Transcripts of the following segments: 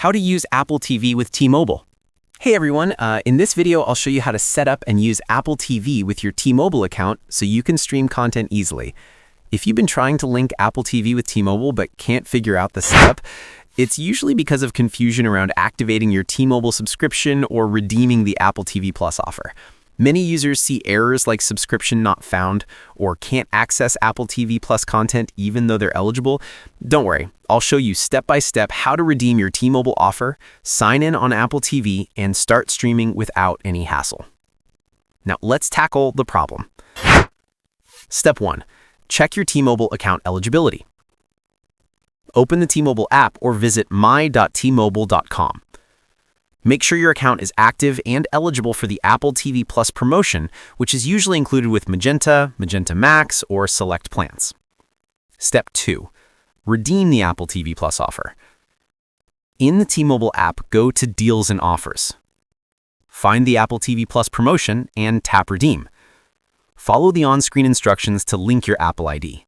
How to use Apple TV with T-Mobile. Hey everyone, in this video I'll show you how to set up and use Apple TV with your T-Mobile account so you can stream content easily. If you've been trying to link Apple TV with T-Mobile but can't figure out the setup, it's usually because of confusion around activating your T-Mobile subscription or redeeming the Apple TV Plus offer. Many users see errors like subscription not found or can't access Apple TV Plus content even though they're eligible. Don't worry, I'll show you step-by-step how to redeem your T-Mobile offer, sign in on Apple TV, and start streaming without any hassle. Now let's tackle the problem. Step 1. Check your T-Mobile account eligibility. Open the T-Mobile app or visit my.tmobile.com. Make sure your account is active and eligible for the Apple TV Plus promotion, which is usually included with Magenta, Magenta Max, or select plans. Step 2. Redeem the Apple TV Plus offer. In the T-Mobile app, go to Deals and Offers. Find the Apple TV Plus promotion and tap Redeem. Follow the on-screen instructions to link your Apple ID.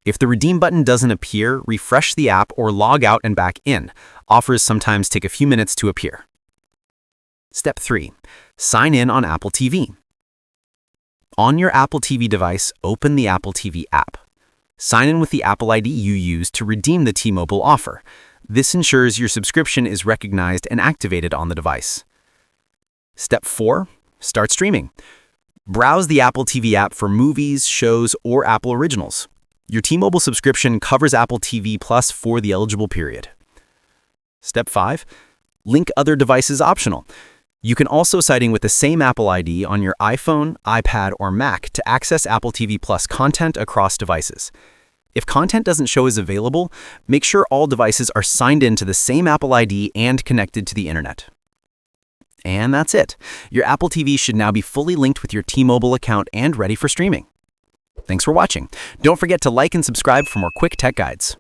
If the Redeem button doesn't appear, refresh the app or log out and back in. Offers sometimes take a few minutes to appear. Step 3. Sign in on Apple TV. On your Apple TV device, open the Apple TV app. Sign in with the Apple ID you used to redeem the T-Mobile offer. This ensures your subscription is recognized and activated on the device. Step 4. Start streaming. Browse the Apple TV app for movies, shows, or Apple Originals. Your T-Mobile subscription covers Apple TV Plus for the eligible period. Step 5. Link other devices optional. You can also sign in with the same Apple ID on your iPhone, iPad, or Mac to access Apple TV Plus content across devices. If content doesn't show as available, make sure all devices are signed in to the same Apple ID and connected to the internet. And that's it. Your Apple TV should now be fully linked with your T-Mobile account and ready for streaming. Thanks for watching. Don't forget to like and subscribe for more quick tech guides.